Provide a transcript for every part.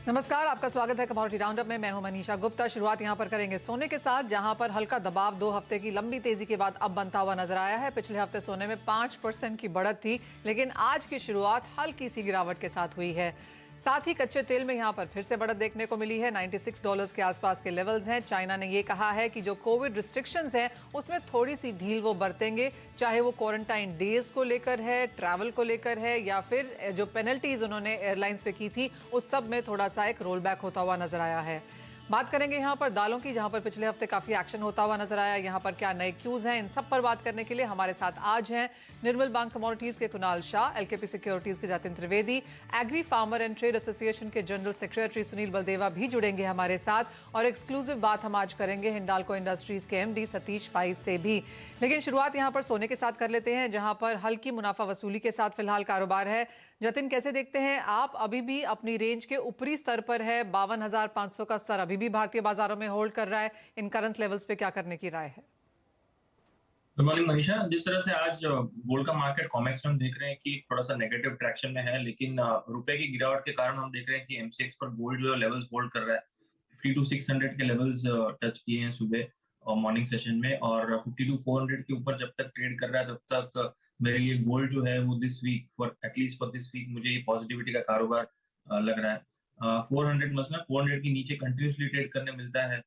नमस्कार, आपका स्वागत है कमोडिटी राउंडअप में। मैं हूं मनीषा गुप्ता। शुरुआत यहां पर करेंगे सोने के साथ, जहां पर हल्का दबाव 2 हफ्ते की लंबी तेजी के बाद अब बनता हुआ नजर आया है। पिछले हफ्ते सोने में 5% की बढ़त थी, लेकिन आज की शुरुआत हल्की सी गिरावट के साथ हुई है। साथ ही कच्चे तेल में यहां पर फिर से बढ़त देखने को मिली है। $96 के आसपास के लेवल्स हैं। चाइना ने यह कहा है कि जो कोविड रिस्ट्रिक्शंस हैं उसमें थोड़ी सी ढील वो बरतेंगे, चाहे वो क्वारंटाइन डेज को लेकर है, ट्रैवल को लेकर है, या फिर जो पेनल्टीज उन्होंने एयरलाइंस पे की थी उस सब में थोड़ा सा एक रोल बैक होता हुआ नजर आया है। बात करेंगे यहां पर दालों की, जहां पर पिछले हफ्ते काफी एक्शन होता हुआ नजर आया। यहां पर क्या नए क्यूज हैं, इन सब पर बात करने के लिए हमारे साथ आज हैं निर्मल बैंक कमोडिटीज के कुणाल शाह, एलकेपी सिक्योरिटीज के Jatin Trivedi, agri farmer and trade association के जनरल सेक्रेटरी सुनील बलदेवा भी जुड़ेंगे हमारे साथ। और एक्सक्लूसिव बात हम आज करेंगे हिंडाल्को इंडस्ट्रीज के एमडी सतीश पाइस से भी। लेकिन शुरुआत यहां पर सोने के साथ कर लेते हैं, जहां पर हल्की मुनाफा वसूली के साथ फिलहाल कारोबार है। जतिन, कैसे देखते हैं आप? अभी भी अपनी रेंज के ऊपरी स्तर पर है, 52,500 का स्तर अभी भी भारतीय बाजारों में होल्ड कर रहा है। इन करंट लेवल्स पे क्या करने की राय है? Good morning Manisha. जिस तरह से आज गोल्ड का मार्केट कॉमेक्स में हम देख रहे हैं कि थोड़ा सा नेगेटिव ट्रैक्शन में है, लेकिन रुपए की गिरावट के कारण हम देख रहे हैं कि एमसीएक्स पर गोल्ड जो है लेवल्स होल्ड कर रहा है। 52,600 के लेवल्स टच किए हैं सुबह और मॉर्निंग सेशन में, और 52,400 के ऊपर जब तक ट्रेड कर रहा है तब तक मेरे लिए गोल्ड जो है वो this week for at least for this week मुझे ये पॉजिटिविटी का कारोबार लग रहा है। 400 मसला 400 के नीचे कंटिन्यूसली ट्रेड करने मिलता है।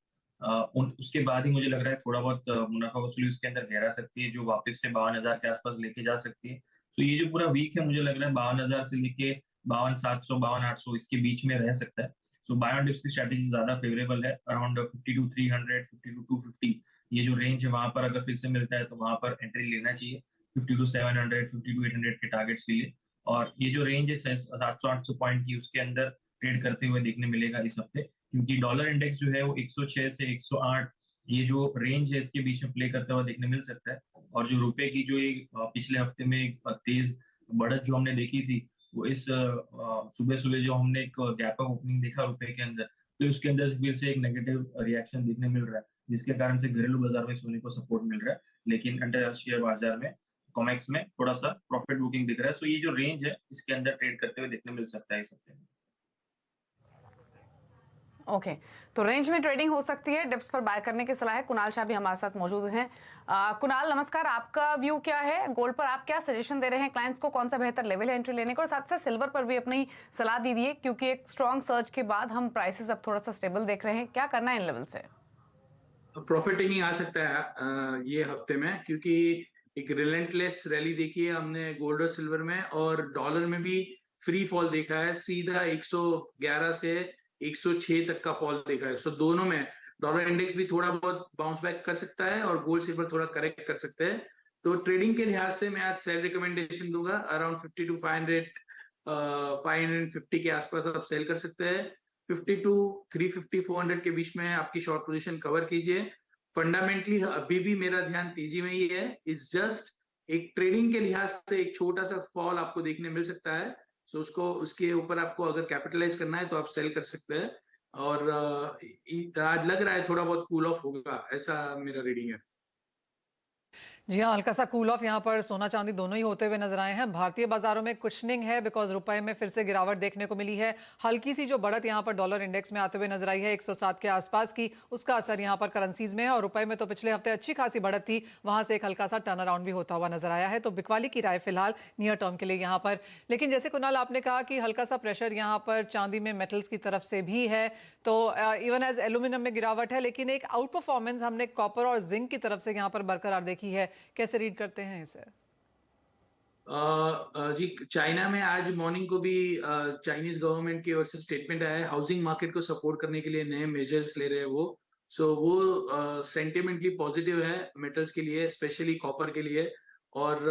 उसके बाद ही मुझे लग रहा है थोड़ा बहुत मुनाफा वसूली उसके अंदर गहरा सकती है, जो वापस से 52,000 के आसपास लेके जा सकती है। तो ये जो पूरा वीक है मुझे लग रहा है 52,000 से लेके 52,700 52,800 इसके बीच में रह सकता है। सो बाय ऑन डिप्स की स्ट्रैटेजी ज्यादा फेवरेबल है। अराउंड 52,300 52,250 ये जो रेंज है वहां पर अगर फिर से मिलता है तो वहां पर एंट्री लेना चाहिए। 52,700 52,800 के टारगेट्स के लिए। और ये जो रेंज है 700-800 पॉइंट की, उसके अंदर ट्रेड करते हुए देखने मिलेगा इस हफ्ते, क्योंकि डॉलर इंडेक्स जो है वो 106 से 108 ये जो रेंज है इसके बीच में प्ले करता हुआ देखने मिल सकता है। और जो रुपए की जो एक पिछले हफ्ते में एक तेज बढ़त जो हमने देखी थी, वो इस सुबह सुबह जो हमने एक गैप अप ओपनिंग देखा रुपए के अंदर, तो उसके अंदर फिर से एक नेगेटिव रिएक्शन देखने मिल रहा है, जिसके कारण से घरेलू बाजार में सोने को सपोर्ट मिल रहा है। लेकिन अंतरराष्ट्रीय बाजार में कॉमेक्स में थोड़ा सा प्रॉफिट बुकिंग दिख रहा है। सो ये जो रेंज है इसके अंदर ट्रेड करते हुए देखने मिल सकता है इस हफ्ते में। ओके, तो रेंज में ट्रेडिंग हो सकती है। डिप्स पर बाय करने की सलाह है। कुणाल शाह भी हमारे साथ मौजूद हैं। कुणाल नमस्कार, आपका व्यू क्या है? गोल्ड पर आप क्या सजेशन दे रहे हैं क्लाइंट्स को? कौन सा बेहतर लेवल है एंट्री लेने का? और साथ साथ सिल्वर पर भी अपनी सलाह दीजिए, क्योंकि एक स्ट्रॉन्ग सर्च के बाद हम प्राइसेस अब थोड़ा सा स्टेबल देख रहे हैं। क्या करना है इन लेवल से? प्रॉफिट टेकिंग आ सकता है ये हफ्ते में, क्योंकि एक रिलेंटलेस रैली देखी है हमने गोल्ड और सिल्वर में, और डॉलर में भी फ्री फॉल देखा है। सीधा 111 से 106 तक का फॉल देखा है। सो दोनों में डॉलर इंडेक्स भी थोड़ा बहुत बाउंस बैक कर सकता है और गोल्ड सिल्वर थोड़ा करेक्ट कर सकते हैं। तो ट्रेडिंग के लिहाज से मैं आज सेल रिकमेंडेशन दूंगा। अराउंड 52,500 550 के आसपास आप सेल कर सकते हैं। 52 350 400 के बीच में आपकी शॉर्ट पोजीशन कवर कीजिए। फंडामेंटली अभी भी मेरा ध्यान तेजी में ही है। इस जस्ट एक ट्रेडिंग के लिहाज से एक छोटा सा फॉल आपको देखने मिल सकता है। सो उसको उसके ऊपर आपको अगर कैपिटलाइज करना है तो आप सेल कर सकते हैं। और आज लग रहा है थोड़ा बहुत कूल ऑफ होगा, ऐसा मेरा रीडिंग है। जी हाँ, हल्का सा कूल ऑफ यहाँ पर सोना चांदी दोनों ही होते हुए नजर आए हैं। भारतीय बाजारों में कुशनिंग है, बिकॉज रुपए में फिर से गिरावट देखने को मिली है। हल्की सी जो बढ़त यहाँ पर डॉलर इंडेक्स में आते हुए नजर आई है 107 के आसपास की, उसका असर यहाँ पर करेंसीज में है। और रुपए में तो पिछले हफ्ते अच्छी खासी बढ़त थी, वहां से एक हल्का सा टर्न अराउंड भी होता हुआ नजर आया है। तो बिकवाली की राय फिलहाल नियर टर्म के लिए यहाँ पर। लेकिन जैसे कुणाल आपने कहा कि हल्का सा प्रेशर यहाँ पर चांदी में मेटल्स की तरफ से भी है, तो इवन एज एल्यूमिनियम में गिरावट है, लेकिन एक आउट परफॉर्मेंस हमने कॉपर और जिंक की तरफ से यहाँ पर बरकरार देखी है। कैसे रीड करते हैं इसे? जी, चाइना में आज मॉर्निंग को भी चाइनीज गवर्नमेंट की ओर से स्टेटमेंट आया है। हाउसिंग मार्केट को सपोर्ट करने के लिए नए मेजर्स ले रहे हैं वो। सो वो सेंटिमेंटली पॉजिटिव है मेटल्स के लिए, स्पेशली कॉपर के लिए। और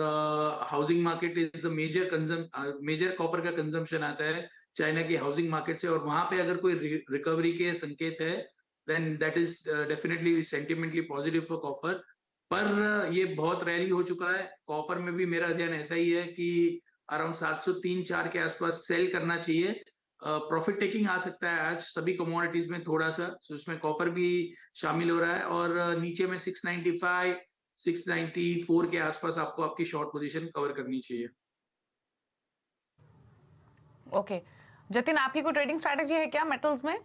housing market is the major copper का कंजम्पशन आता है चाइना की हाउसिंग मार्केट से। और वहां पे अगर कोई रिकवरी के संकेत है, then that is definitely sentimentally positive for copper. पर ये बहुत रैली हो चुका है। कॉपर में भी मेरा ध्यान ऐसा ही है कि अराउंड 703-4 के आसपास सेल करना चाहिए। प्रॉफिट टेकिंग आ सकता है आज सभी कमोडिटीज में थोड़ा सा, तो उसमें कॉपर भी शामिल हो रहा है। और नीचे में 695 694 के आसपास आपको आपकी शॉर्ट पोजीशन कवर करनी चाहिए। ओके, जतिन आपकी कोई ट्रेडिंग स्ट्रैटेजी है क्या मेटल्स में?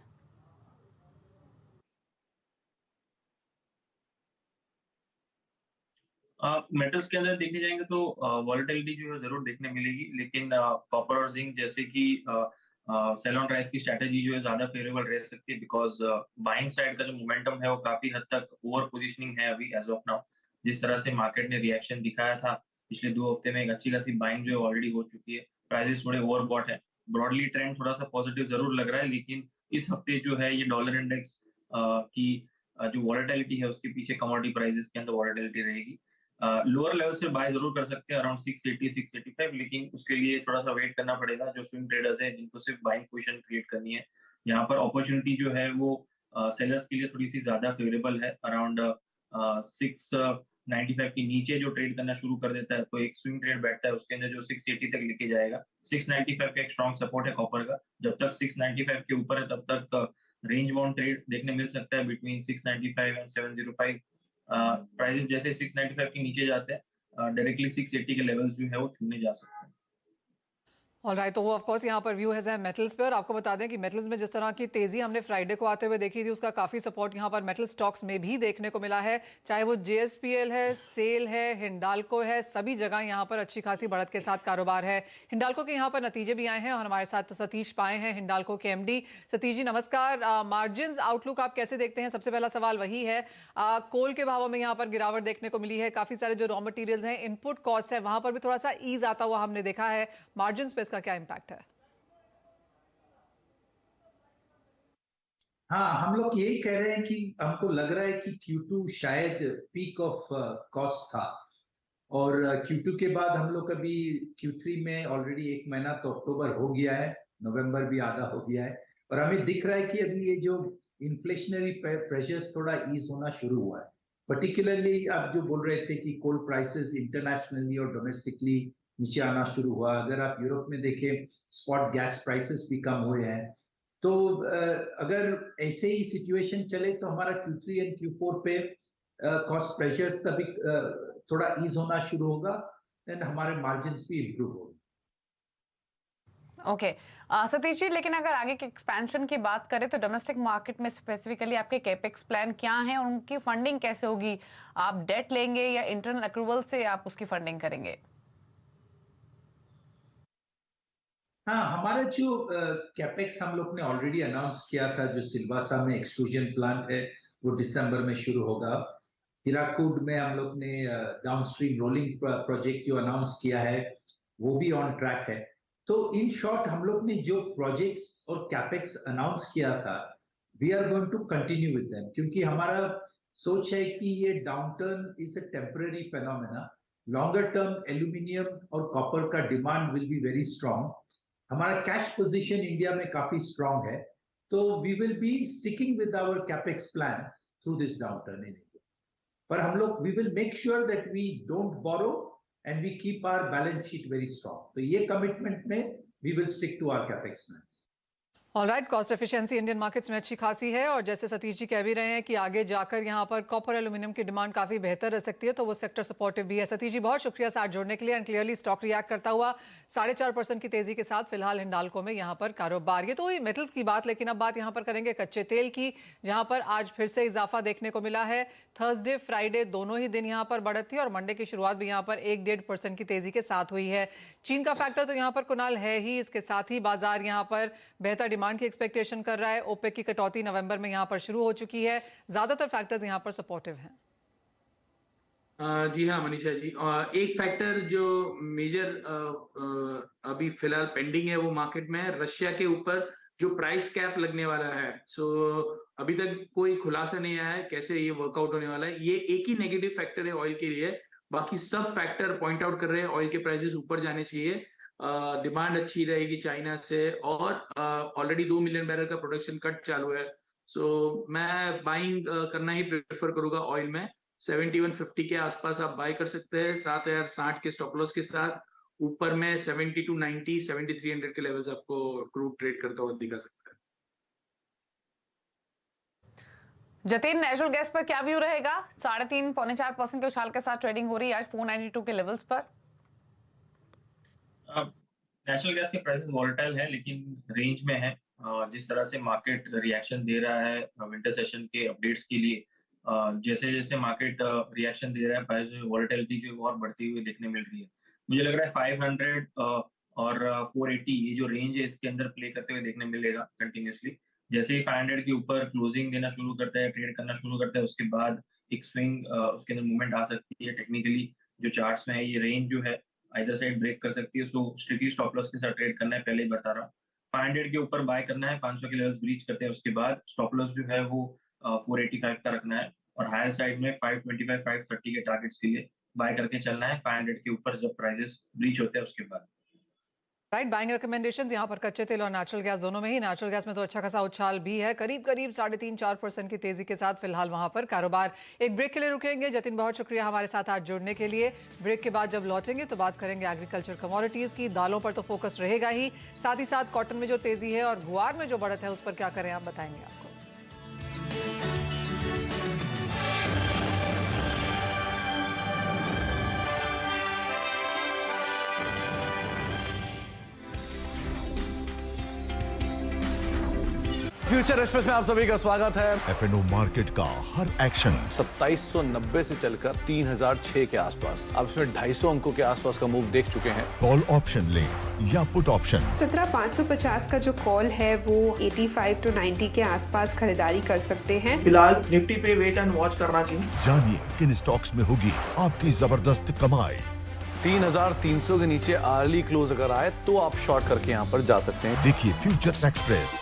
मेटल्स के अंदर देखने जाएंगे तो वॉलेटिलिटी जो है जरूर देखने मिलेगी, लेकिन कॉपर और जिंक जैसे कि सेल ऑन राइज की स्ट्रैटेजी जो है ज्यादा फेवरेबल रह सकती है, बिकॉज बाइंग साइड का जो मोमेंटम है वो काफी हद तक ओवर पोजिशनिंग है अभी एज ऑफ नाउ। जिस तरह से मार्केट ने रिएक्शन दिखाया था पिछले 2 हफ्ते में, एक अच्छी खासी बाइंग जो है ऑलरेडी हो चुकी है, प्राइसेस थोड़े ओवरबॉट है। ब्रॉडली ट्रेंड थोड़ा सा पॉजिटिव जरूर लग रहा है, लेकिन इस हफ्ते जो है ये डॉलर इंडेक्स की जो वॉलेटिलिटी है उसके पीछे कमोडिटी प्राइसेस के अंदर वॉलेटिलिटी रहेगी। लोअर लेवल से बाय जरूर कर सकते हैं अराउंड 680 685, लेकिन उसके लिए थोड़ा सा वेट करना पड़ेगा। जो स्विंग ट्रेडर्स हैं जिनको सिर्फ बाइंग पोजीशन क्रिएट करनी है, यहाँ पर अपॉर्चुनिटी जो है वो सेलर्स के लिए थोड़ी सी ज्यादा फेवरेबल है। अराउंड 695 के नीचे जो ट्रेड करना शुरू कर देता है तो एक स्विंग ट्रेड बैठता है उसके अंदर जो 680 तक लेके जाएगा। 695 का एक स्ट्रॉन्ग सपोर्ट है कॉपर का। जब तक 695 के ऊपर है तब तक रेंज बाउंड ट्रेड देखने मिल सकता है बिटवीन 695 एंड 705। प्राइसेस जैसे 695 के नीचे जाते हैं डायरेक्टली 680 के लेवल्स जो है वो छूने जा सकते हैं। ऑलराइट, तो वो ऑफ कोर्स यहाँ पर व्यू है मेटल्स पे, और आपको बता दें कि मेटल्स में जिस तरह की तेजी हमने फ्राइडे को आते हुए देखी थी उसका काफी सपोर्ट यहाँ पर मेटल स्टॉक्स में भी देखने को मिला है। चाहे वो JSPL है, सेल है, हिंडाल्को है, सभी जगह यहाँ पर अच्छी खासी बढ़त के साथ कारोबार है। हिंडाल्को के यहाँ पर नतीजे भी आए हैं और हमारे साथ सतीश पाए हैं, हिंडाल्को के MD। सतीश जी नमस्कार। मार्जिन आउटलुक आप कैसे देखते हैं? सबसे पहला सवाल वही है। कोल के भावों में यहाँ पर गिरावट देखने को मिली है, काफी सारे जो रॉ मटीरियल्स हैं, इनपुट कॉस्ट है, वहां पर भी थोड़ा सा ईज आता हुआ हमने देखा है। मार्जिन पे इसका क्या इम्पैक्ट है? हाँ, हम लोग यही कह रहे हैं कि हमको लग रहा है कि Q2 शायद पीक ऑफ कॉस्ट था, और Q2 के बाद हम लोग अभी Q3 में ऑलरेडी 1 महीना तो अक्टूबर हो गया है, नवंबर भी आधा हो गया है, और हमें दिख रहा है कि अभी ये जो इन्फ्लेशनरी प्रेशर्स थोड़ा ईज होना शुरू हुआ है। पर्टिकुलरली आप जो बोल रहे थे कि कोल प्राइसेस इंटरनेशनली और डोमेस्टिकली नीचे आना शुरू हुआ। अगर आप यूरोप में देखें, स्पॉट गैस प्राइसेस भी कम हुए हैं। तो अगर ऐसे ही सिचुएशन चले तो हमारा Q3 एंड Q4 पे कॉस्ट प्रेशर्स तभी थोड़ा ईज होना शुरू होगा, एंड हमारे मार्जिन्स भी इम्प्रूव होंगे। ओके, सतीश जी, लेकिन अगर आगे के एक्सपेंशन की बात करें तो डोमेस्टिक मार्केट में स्पेसिफिकली आपके कैपेक्स प्लान क्या हैं और उनकी फंडिंग कैसे होगी? आप डेट लेंगे या इंटरनल अक्रूवल से आप उसकी फंडिंग करेंगे? हाँ, हमारा जो कैपेक्स हम लोग ने ऑलरेडी अनाउंस किया था, जो सिलवासा में एक्सट्रूजन प्लांट है वो दिसंबर में शुरू होगा। हीराकुड में हम लोग ने डाउनस्ट्रीम रोलिंग प्रोजेक्ट जो अनाउंस किया है वो भी ऑन ट्रैक है। तो इन शॉर्ट हम लोग ने जो प्रोजेक्ट्स और कैपेक्स अनाउंस किया था, we are going to continue with them, क्योंकि हमारा सोच है कि ये downturn is a temporary phenomena. Longer term aluminium और कॉपर का demand will be very strong. हमारा कैश पोजीशन इंडिया में काफी स्ट्रांग है, तो we will be sticking with our capex plans through this downturn in India. पर हम लोग we will make sure that we don't borrow and we keep our balance sheet very strong. तो ये commitment में we will stick to our capex plans. Alright, cost efficiency Indian markets में अच्छी खासी है, और जैसे सतीश जी कह भी रहे हैं कि आगे जाकर यहाँ पर कॉपर एल्यूमिनियम की डिमांड काफी बेहतर रह सकती है, तो वो सेक्टर सपोर्टिव भी है। सतीश जी बहुत शुक्रिया साथ जोड़ने के लिए। एंड क्लियरली स्टॉक रिएक्ट करता हुआ 4.5% की तेजी के साथ फिलहाल हिंडाल्को में यहाँ पर कारोबार। ये तो हुई मेटल्स की बात, लेकिन अब बात यहाँ पर करेंगे कच्चे तेल की, जहाँ पर आज फिर से इजाफा देखने को मिला है। थर्सडे फ्राइडे दोनों ही दिन यहाँ पर बढ़त थी, और मंडे की शुरुआत भी यहाँ पर 1-1.5% की तेजी के साथ हुई है। चीन का फैक्टर तो यहाँ पर कुनाल है ही, इसके साथ ही बाजार यहाँ पर बेहतर डिमांड की एक्सपेक्टेशन कर रहा है। ओपेक की कटौती नवंबर में यहाँ पर शुरू हो चुकी है। ज्यादातर फैक्टर्स यहाँ पर सपोर्टिव हैं। जी हाँ मनीषा जी, एक फैक्टर जो मेजर अभी फिलहाल पेंडिंग है वो मार्केट में है, रशिया के ऊपर जो प्राइस कैप लगने वाला है। सो अभी तक कोई खुलासा नहीं आया है कैसे ये वर्कआउट होने वाला है। ये एक ही नेगेटिव फैक्टर है ऑयल के लिए, बाकी सब फैक्टर पॉइंट आउट कर रहे हैं ऑयल के प्राइसेस ऊपर जाने चाहिए। डिमांड अच्छी रहेगी चाइना से, और ऑलरेडी 2 मिलियन बैरल का प्रोडक्शन कट चालू है। सो मैं बाइंग करना ही प्रेफर करूंगा ऑयल में। 7150 के आसपास आप बाय कर सकते हैं 7060 के स्टॉप लॉस के साथ। ऊपर में 70 to 90 7300 के लेवल्स आपको क्रूड ट्रेड करता हुआ दिखा सकता है। जतिन, नेचुरल गैस पर क्या व्यू रहेगा? 3.5-4% के उछाल के साथ ट्रेडिंग हो रही है आज 492 के लेवल्स पर। नेचुरल गैस के प्राइसेस वोलेटाइल है लेकिन रेंज में है। जिस तरह से मार्केट रिएक्शन दे रहा है विंटर सेशन के अपडेट्स के लिए, जैसे जैसे मार्केट रिएक्शन दे रहा है प्राइस वोलेटिलिटी जो है और बढ़ती हुई देखने मिल रही है। मुझे लग रहा है 500 और 480 ये जो रेंज है इसके अंदर प्ले करते हुए देखने मिलेगा कंटिन्यूअसली। जैसे ही 500 के ऊपर क्लोजिंग देना शुरू करता है, ट्रेड करना शुरू करता है, उसके बाद एक स्विंग उसके अंदर मूवमेंट आ सकती है। टेक्निकली जो चार्ट्स में है ये रेंज जो है आइदर साइड ब्रेक कर सकती है, सो स्ट्रिक्टली स्टॉप लॉस के साथ ट्रेड करना है, पहले ही बता रहा। 500 के ऊपर बाय करना है, 500 के लेवल्स ब्रीच करते हैं उसके बाद स्टॉप लॉस जो है वो 485 का रखना है और हायर साइड में 525 530 के टारगेट्स के लिए बाय करके चलना है 500 के ऊपर जब प्राइसेस ब्रीच होते हैं उसके बाद। राइट, बाइंग रिकमेंडेशंस यहाँ पर कच्चे तेल और नेचुरल गैस दोनों में ही। नेचुरल गैस में तो अच्छा खासा उछाल भी है, करीब करीब 3.5-4% की तेजी के साथ फिलहाल वहां पर कारोबार। एक ब्रेक के लिए रुकेंगे। जतिन, बहुत शुक्रिया हमारे साथ आज जुड़ने के लिए। ब्रेक के बाद जब लौटेंगे तो बात करेंगे एग्रीकल्चर कमोडिटीज की। दालों पर तो फोकस रहेगा ही, साथ ही साथ कॉटन में जो तेजी है और गुआर में जो बढ़त है उस पर क्या करें आप बताएंगे आपको। फ्यूचर एक्सप्रेस में आप सभी का स्वागत है। एफएनओ मार्केट का हर एक्शन 2790 से चलकर 3006 के आसपास, अब इसमें 250 अंकों के आसपास का मूव देख चुके हैं। कॉल ऑप्शन ले या पुट ऑप्शन 17550 का जो कॉल है वो 85 to 90 के आसपास खरीदारी कर सकते हैं। फिलहाल निफ्टी पे वेट एंड वॉच करना चाहिए। जानिए किन स्टॉक्स में होगी आपकी जबरदस्त कमाई। 3300 के नीचे अर्ली क्लोज अगर आए तो आप शॉर्ट करके यहाँ पर जा सकते हैं। देखिए फ्यूचर एक्सप्रेस।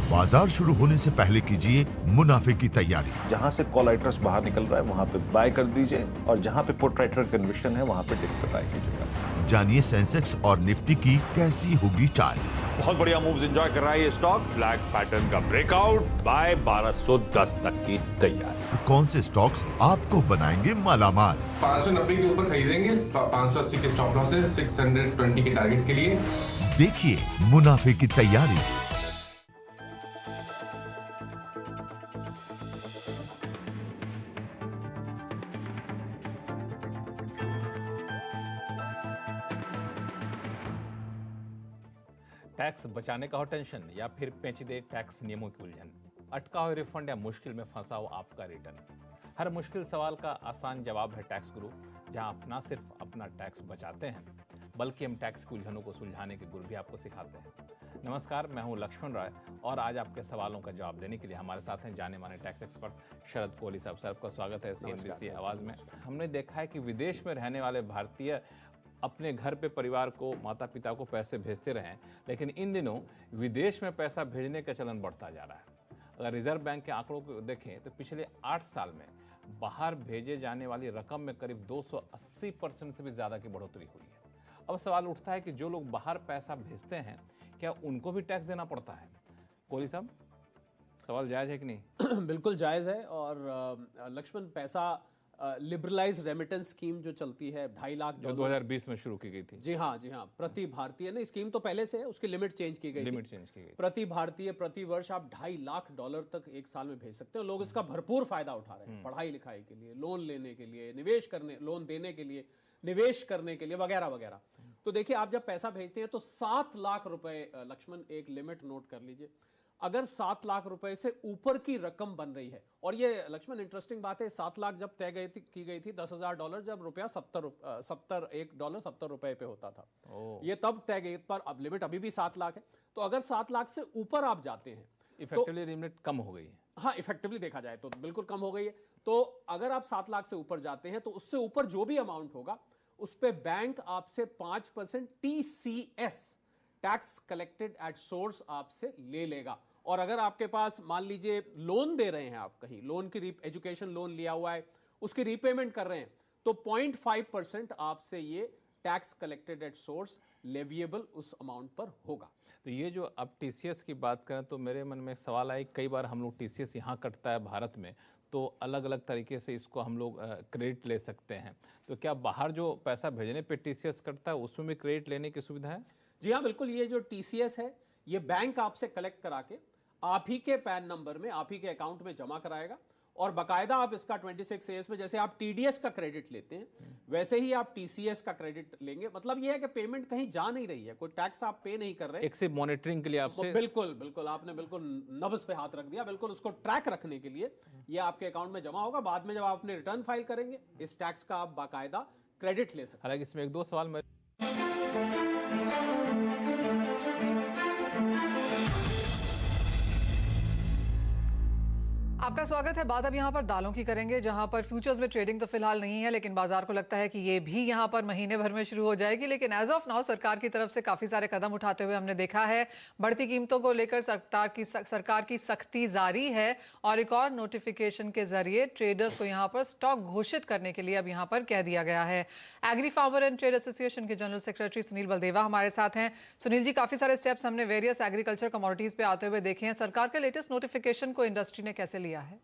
बाजार शुरू होने से पहले कीजिए मुनाफे की तैयारी। जहां से कॉल राइटर्स बाहर निकल रहा है वहां पे बाय कर दीजिए और जहां पे पुट राइटर कन्विक्शन है वहां पे डिप पे बाय कीजिएगा। जानिए सेंसेक्स और निफ्टी की कैसी होगी चाल। बहुत बढ़िया मूव्स एंजॉय कर रहा है ये स्टॉक। ब्लैक पैटर्न का ब्रेकआउट, बाय 1210 तक की तैयारी। तो कौन से स्टॉक्स आपको बनाएंगे मालामाल। 590 के ऊपर खरीदेंगे, 580 के स्टॉप लॉस है, 620 के टारगेट के लिए। देखिए मुनाफे की तैयारी। टैक्स बचाने का हो टेंशन या फिर पेचीदे टैक्स नियमों की उलझन, अटका हो रिफंड या मुश्किल में फंसा हो आपका रिटर्न, हर मुश्किल सवाल का आसान जवाब है टैक्स गुरु, जहां आप ना सिर्फ अपना टैक्स बचाते हैं बल्कि हम टैक्स की उलझनों को सुलझाने के गुर भी आपको सिखाते हैं। नमस्कार, मैं हूं लक्ष्मण राय और आज आपके सवालों का जवाब देने के लिए हमारे साथ हैं जाने माने टैक्स एक्सपर्ट शरद कोहली साहब। सर, आपका स्वागत है CNBC आवाज में। हमने देखा है कि विदेश में रहने वाले भारतीय अपने घर पे परिवार को, माता पिता को पैसे भेजते रहें, लेकिन इन दिनों विदेश में पैसा भेजने का चलन बढ़ता जा रहा है। अगर रिजर्व बैंक के आंकड़ों को देखें तो पिछले 8 साल में बाहर भेजे जाने वाली रकम में करीब 280% से भी ज्यादा की बढ़ोतरी हुई है। अब सवाल उठता है कि जो लोग बाहर पैसा भेजते हैं क्या उनको भी टैक्स देना पड़ता है? कोहली साहब, सवाल जायज है कि नहीं? बिल्कुल जायज है। और लक्ष्मण, पैसा लिबरलाइज रेमिटेंस स्कीम जो चलती है 2.5 लाख जो 2020 में शुरू की गई थी। जी हाँ, प्रति भारतीय ने, स्कीम तो पहले से है, उसकी लिमिट चेंज की गई। प्रति भारतीय प्रति वर्ष आप $2.5 लाख तक एक साल में भेज सकते हो। लोग इसका भरपूर फायदा उठा रहे हैं, पढ़ाई लिखाई के लिए, लोन लेने के लिए, निवेश करने, लोन देने के लिए, निवेश करने के लिए, वगैरह वगैरह। तो देखिए, आप जब पैसा भेजते हैं तो 7 लाख रुपए, लक्ष्मण एक लिमिट नोट कर लीजिए, अगर 7 लाख रुपए से ऊपर की रकम बन रही है, और ये लक्ष्मण इंटरेस्टिंग बात है, 7 लाख जब तय की गई थी $10,000 जब रुपया $70 पे होता था, ये तब तय गई, पर अब लिमिट अभी भी 7 लाख है। तो अगर 7 लाख से ऊपर आप जाते हैं, इफेक्टिवली लिमिट कम हो गई है। हाँ, इफेक्टिवली देखा जाए तो बिल्कुल कम हो गई है। तो अगर आप 7 लाख से ऊपर जाते हैं तो उससे ऊपर जो भी अमाउंट होगा उस पे बैंक आपसे 5% TCS, tax collected at source, आपसे ले लेगा। और अगर आपके पास मान लीजिए लोन दे रहे हैं, आप कहीं लोन की एजुकेशन लोन लिया हुआ है, उसकी रीपेमेंट कर रहे हैं, तो 0.5% आपसे ये tax collected at source leviable उस अमाउंट पर होगा। तो ये जो अब TCS की बात करें तो मेरे मन में सवाल आया, कई बार हम लोग TCS यहाँ कटता है भारत में, तो अलग अलग तरीके से इसको हम लोग क्रेडिट ले सकते हैं। तो क्या बाहर जो पैसा भेजने पे TCS कटता है उसमें भी क्रेडिट लेने की सुविधा है? जी हाँ, बिल्कुल। ये जो TCS है ये बैंक आपसे कलेक्ट करा के आप ही के पैन नंबर में, आप ही के अकाउंट में जमा कराएगा और बकायदा आप इसका 26A में जैसे आप TDS का क्रेडिट लेते हैं वैसे ही आप TCS का क्रेडिट लेंगे। मतलब ये है कि पेमेंट कहीं जा नहीं रही है, कोई टैक्स आप पे नहीं कर रहे। एक सिर्फ मॉनिटरिंग के लिए आपसे बिल्कुल बिल्कुल आपने बिल्कुल नब्ज पे हाथ रख दिया। बिल्कुल उसको ट्रैक रखने के लिए ये आपके अकाउंट में जमा होगा। बाद में जब आप अपने रिटर्न फाइल करेंगे इस टैक्स का आप बाकायदा क्रेडिट ले सकते हैं। हालांकि इसमें एक दो सवाल मैं आपका स्वागत है। बात अब यहाँ पर दालों की करेंगे, जहाँ पर फ्यूचर्स में ट्रेडिंग तो फिलहाल नहीं है, लेकिन बाजार को लगता है कि ये भी यहाँ पर महीने भर में शुरू हो जाएगी। लेकिन एज ऑफ नाउ सरकार की तरफ से काफ़ी सारे कदम उठाते हुए हमने देखा है। बढ़ती कीमतों को लेकर सरकार की सख्ती जारी है और एक और नोटिफिकेशन के जरिए ट्रेडर्स को यहाँ पर स्टॉक घोषित करने के लिए अब यहाँ पर कह दिया गया है। Agri farmer and trade association के जनरल सेक्रेटरी सुनील बलदेवा हमारे साथ हैं। सुनील जी, काफ़ी सारे स्टेप्स हमने वेरियस एग्रीकल्चर कमोडिटीज़ पे आते हुए देखे हैं। सरकार के लेटेस्ट नोटिफिकेशन को इंडस्ट्री ने कैसे लिया है?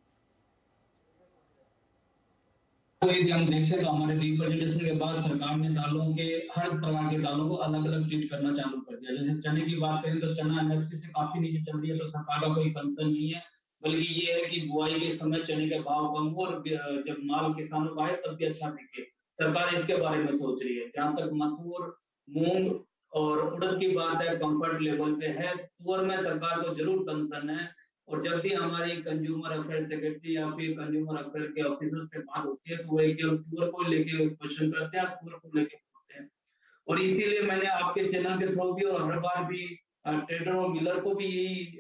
तो यदि हम देखें तो हमारे रिप्रेजेंटेशन के बाद सरकार ने दालों के हर प्रकार के दालों को अलग अलग ट्रीट करना चालू कर दिया। जैसे चने की बात करें तो चना MSP से काफी नीचे चल रही है, तो सरकार का कोई कंसर्न नहीं है, बल्कि ये है कि बुआई के समय चने के भाव कम हो और जब माल किसानों को आए तब भी अच्छा बिके। सरकार इसके बारे में सोच रही है। जहाँ तक मसूर, मूंग और उड़द की बात है, कंफर्ट लेवल पे है। तुअर में सरकार को जरूर कंसर्न है, और जब भी हमारी कंज्यूमर अफेयर सेक्रेटरी या फिर कंज्यूमर अफेयर के ऑफिसर से बात होती है तो वो एक तुअर को लेके क्वेश्चन करते हैं, तुअर को लेके पूछते हैं। और इसीलिए मैंने आपके चैनल के थ्रू भी और हर बार भी ट्रेडर और मिलर को भी यही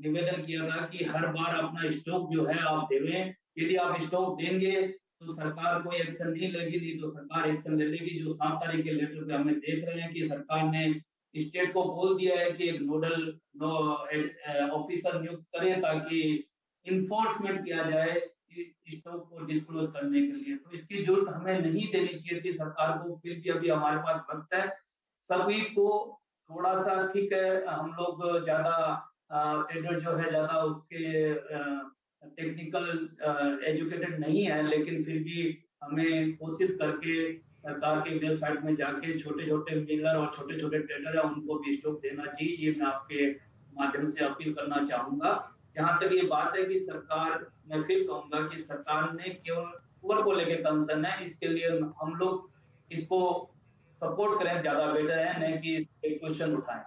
निवेदन किया था कि हर बार अपना स्टॉक जो है आप देवें। यदि आप स्टॉक देंगे तो सरकार कोई एक्शन नहीं लेगी, नहीं तो सरकार एक्शन ले लेगी। जो 7 तारीख के लेटर पे हमें देख रहे हैं कि सरकार ने स्टेट को बोल दिया है कि एक नोडल ऑफिसर नियुक्त करें ताकि इन्फोर्समेंट किया जाए स्टॉक को डिस्क्लोज करने के लिए। तो इसकी जरूरत हमें नहीं देनी चाहिए थी सरकार को, फिर भी अभी हमारे पास वक्त है। सभी को थोड़ा सा, ठीक है हम लोग ज्यादा ट्रेडर जो है ज्यादा उसके टेक्निकल एजुकेटेड नहीं है, लेकिन फिर भी हमें कोशिश करके सरकार के वेबसाइट में जाके छोटे छोटे मिलर और छोटे छोटे ट्रेडर है उनको भी स्टॉक देना चाहिए। ये मैं आपके माध्यम से अपील करना चाहूंगा। जहां तक ये बात है कि सरकार, मैं फिर कहूंगा कि सरकार ने केवल पुअर को लेकर कंसर्न है, इसके लिए हम लोग इसको सपोर्ट करें ज्यादा बेटर है, नहीं कि क्वेश्चन उठाएं।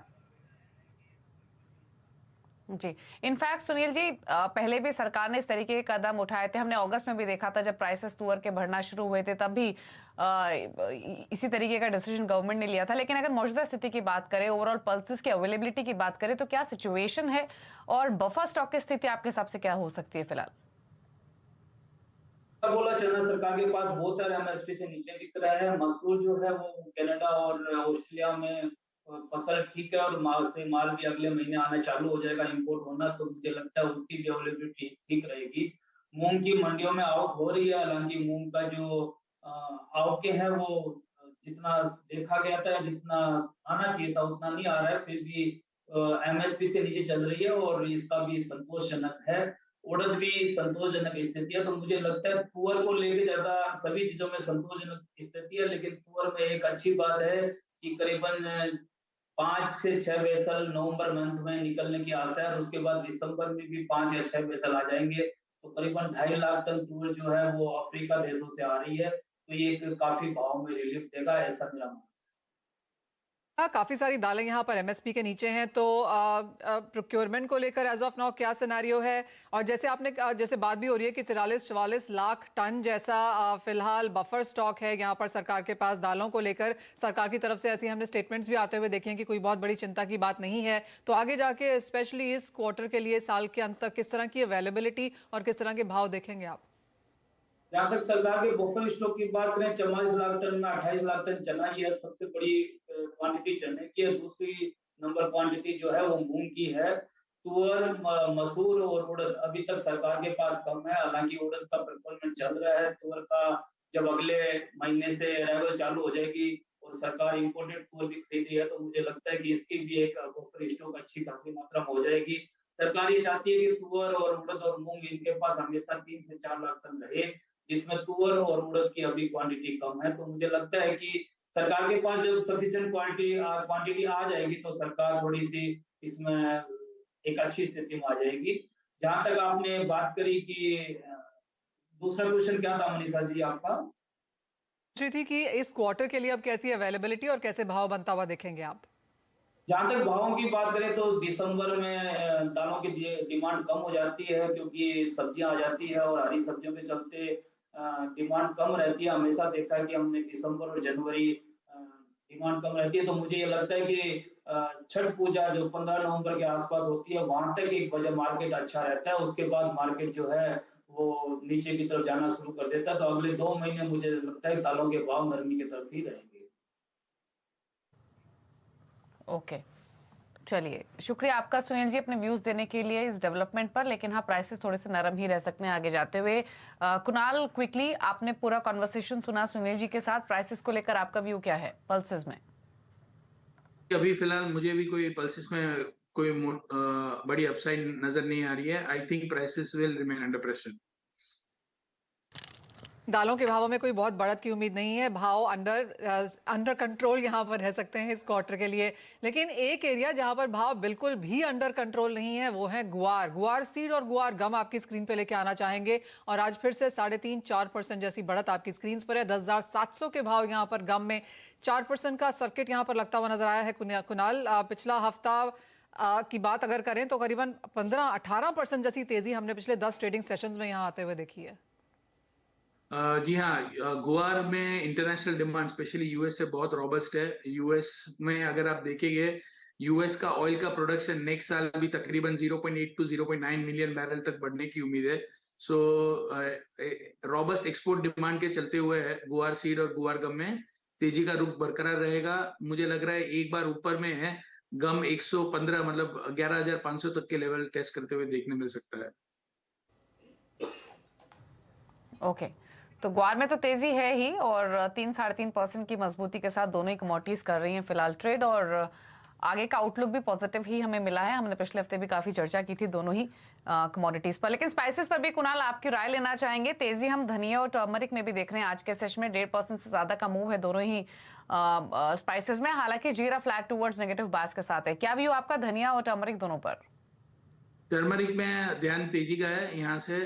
जी, इनफैक्ट सुनील जी, पहले भी सरकार ने इस तरीके के कदम उठाए थे। हमने अगस्त में भी देखा था जब प्राइसेस तुअर के बढ़ना शुरू हुए थे, तब भी इसी तरीके का डिसीजन गवर्नमेंट ने लिया था। लेकिन अगर मौजूदा स्थिति की बात करें, ओवरऑल पल्सेस की अवेलेबिलिटी की बात करें, तो क्या सिचुएशन है और बफर स्टॉक की स्थिति आपके हिसाब से क्या हो सकती है फिलहाल? बोला चना सरकार के पास बहुत है, MSP से नीचे बिक रहा है। मसूर जो है वो कनाडा और ऑस्ट्रेलिया में फसल ठीक है और माल भी अगले महीने आना चालू हो जाएगा, इंपोर्ट होना, तो मुझे लगता है उसकी भी अवेलेबिलिटी ठीक रहेगी। मूंग की मंडियों में आवक हो रही है, हालांकि मूंग का जो आवकें है वो जितना देखा गया था, जितना आना चाहिए था उतना नहीं आ रहा है, फिर भी MSP से नीचे चल रही है और इसका भी संतोषजनक है। उड़द भी संतोषजनक स्थिति है। तो मुझे लगता है तुअर को लेके ज्यादा सभी चीजों में संतोषजनक स्थिति है, लेकिन तुअर में एक अच्छी बात है कि करीबन 5 से 6 वेसल नवंबर मंथ में निकलने की आशा है और उसके बाद दिसंबर में भी 5 या 6 वेसल आ जाएंगे। तो करीबन 2.5 लाख टन तुअर जो है वो अफ्रीका देशों से आ रही है, तो ये एक काफी भाव में रिलीफ देगा, ऐसा मेरा मानना है। काफी सारी दालें यहाँ पर MSP के नीचे हैं, तो प्रोक्योरमेंट को लेकर एज ऑफ नाउ क्या सिनेरियो है? और जैसे बात भी हो रही है कि 43-44 लाख टन जैसा फिलहाल बफर स्टॉक है यहाँ पर सरकार के पास दालों को लेकर। सरकार की तरफ से ऐसी हमने स्टेटमेंट्स भी आते हुए देखे हैं कि कोई बहुत बड़ी चिंता की बात नहीं है। तो आगे जाके स्पेशली इस क्वार्टर के लिए, साल के अंत तक किस तरह की अवेलेबिलिटी और किस तरह के भाव देखेंगे आप? जहाँ तक सरकार के बफर स्टॉक की बात करें, 44 लाख टन में 28 लाख टन चना ही है, सबसे बड़ी क्वांटिटी चने की है। दूसरी नंबर क्वांटिटी जो है वो मूंग की है। तुअर, मसूर और उड़द अभी तक सरकार के पास कम है, हालांकि उड़द का प्रोक्योरमेंट चल रहा है। तुअर का जब अगले महीने से अराइवल चालू हो जाएगी और सरकार इंपोर्टेड तुअर भी खरीद रही है, तो मुझे लगता है कि इसकी भी एक बफर स्टॉक अच्छी खासी मात्रा में हो जाएगी। सरकार ये चाहती है कि तुअर और उड़द और मूंग इनके पास हमेशा 3 से 4 लाख टन रहे, जिसमें तुअर और उड़द की अभी क्वांटिटी कम है। तो मुझे लगता है कि सरकार के पास जब सफिशिएंट क्वांटिटी आ जाएगी तो सरकार थोड़ी सी इसमें एक अच्छी स्थिति में आ जाएगी। जहां तक आपने बात करी कि दूसरा क्वेश्चन क्या था मनीषा जी आपका? पूछ रही थी कि इस क्वार्टर के लिए अब कैसी अवेलेबिलिटी और कैसे भाव बनता हुआ देखेंगे आप? जहां तक भावों की बात करें तो दिसंबर में दालों की डिमांड कम हो जाती है, क्योंकि सब्जियां आ जाती है और हरी सब्जियों के चलते डिमांड कम रहती है। हमेशा देखा है कि हमने दिसंबर और जनवरी डिमांड कम रहती है, तो मुझे ये लगता है कि छठ पूजा जो 15 नवंबर के आसपास होती है, वहां तक एक बजट मार्केट अच्छा रहता है। उसके बाद मार्केट जो है वो नीचे की तरफ जाना शुरू कर देता है। तो अगले 2 महीने मुझे लगता है दालों के भाव नरमी की तरफ ही रहेंगे। ओके, चलिए, शुक्रिया आपका सुनील जी अपने व्यूज देने के लिए इस डेवलपमेंट पर। लेकिन हाँ, प्राइसेस थोड़े से नरम ही रह सकते हैं आगे जाते हुए। कुणाल, क्विकली, आपने पूरा कॉन्वर्सेशन सुना सुनील जी के साथ, प्राइसेस को लेकर आपका व्यू क्या है पल्सेस में? अभी फिलहाल मुझे भी कोई पल्सेस में कोई बड़ी अपसाइड नजर नहीं आ रही है। I think prices will remain under pressure. दालों के भावों में कोई बहुत बढ़त की उम्मीद नहीं है, भाव अंडर कंट्रोल यहाँ पर रह सकते हैं इस क्वार्टर के लिए। लेकिन एक एरिया जहाँ पर भाव बिल्कुल भी अंडर कंट्रोल नहीं है वो है गुआर सीड और गुआर गम आपकी स्क्रीन पे लेके आना चाहेंगे। और आज फिर से 3.5-4% जैसी बढ़त आपकी स्क्रीन पर है। 10,700 के भाव यहाँ पर गम में 4% का सर्किट यहाँ पर लगता हुआ नजर आया है। कुणाल, पिछला हफ्ता की बात अगर करें तो करीबन 15-18% जैसी तेजी हमने पिछले 10 ट्रेडिंग सेशंस में यहाँ आते हुए देखी है। जी हाँ, गुआर में इंटरनेशनल डिमांड स्पेशली यूएस से बहुत रॉबस्ट है। यूएस में अगर आप देखेंगे, यूएस का ऑयल का प्रोडक्शन नेक्स्ट साल भी तकरीबन 0.8 to 0.9 मिलियन बैरल तक बढ़ने की उम्मीद है। सो रॉबस्ट एक्सपोर्ट डिमांड के चलते हुए है गुआर सीड और गुआर गम में तेजी का रुख बरकरार रहेगा। मुझे लग रहा है एक बार ऊपर में है गम 115 मतलब 11,500 तक के लेवल टेस्ट करते हुए देखने मिल सकता है। ओके, तो ग्वार में तो तेजी है ही और 3-3.5% की मजबूती के साथ दोनों ही कमोडिटीज कर रही हैं फिलहाल ट्रेड। और आगे का आउटलुक भी पॉजिटिव ही हमें मिला है। हमने पिछले हफ्ते भी काफी चर्चा की थी दोनों ही कमोडिटीज पर। लेकिन स्पाइसेस पर भी कुणाल आपकी राय लेना चाहेंगे। तेजी हम धनिया और टर्मरिक में भी देख रहे हैं। आज के सेशन में 1.5% से ज्यादा का मूव है दोनों ही स्पाइसेस में। हालांकि जीरा फ्लैट टूवर्ड्स नेगेटिव बायस के साथ है। क्या व्यू आपका धनिया और टर्मरिक दोनों पर? टर्मरिक में ध्यान तेजी का है। यहाँ से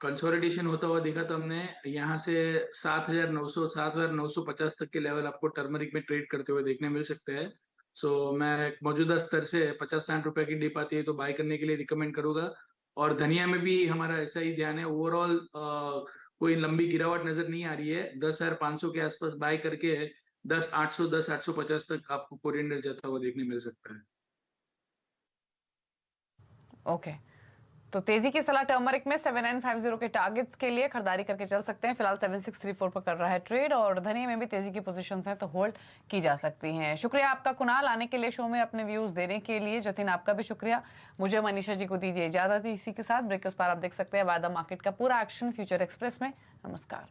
कंसोलिडेशन होता हुआ देखा तो हमने यहाँ से 7,900 7,950 तक के लेवल आपको टर्मरिक में ट्रेड करते हुए देखने मिल सकते हैं। सो मैं मौजूदा स्तर से 50-60 रुपए की डिप आती है तो बाय करने के लिए रिकमेंड करूंगा। और धनिया में भी हमारा ऐसा ही ध्यान है। ओवरऑल कोई लंबी गिरावट नजर नहीं आ रही है। 10,500 के आसपास बाय करके 10,800 10,850 तक आपको कोरिएंडर जाता हुआ देखने मिल सकता है। ओके, तो तेजी की सलाह टर्मरिक में 7950 के टारगेट्स के लिए खरीदारी करके चल सकते हैं। फिलहाल 7634 पर कर रहा है ट्रेड और धनिया में भी तेजी की पोजीशंस हैं तो होल्ड की जा सकती हैं। शुक्रिया आपका कुणाल आने के लिए शो में अपने व्यूज देने के लिए। जतिन आपका भी शुक्रिया। मुझे मनीषा जी को दीजिए इजाजत। इसी के साथ ब्रेकर्स पर आप देख सकते हैं वायदा मार्केट का पूरा एक्शन फ्यूचर एक्सप्रेस में। नमस्कार।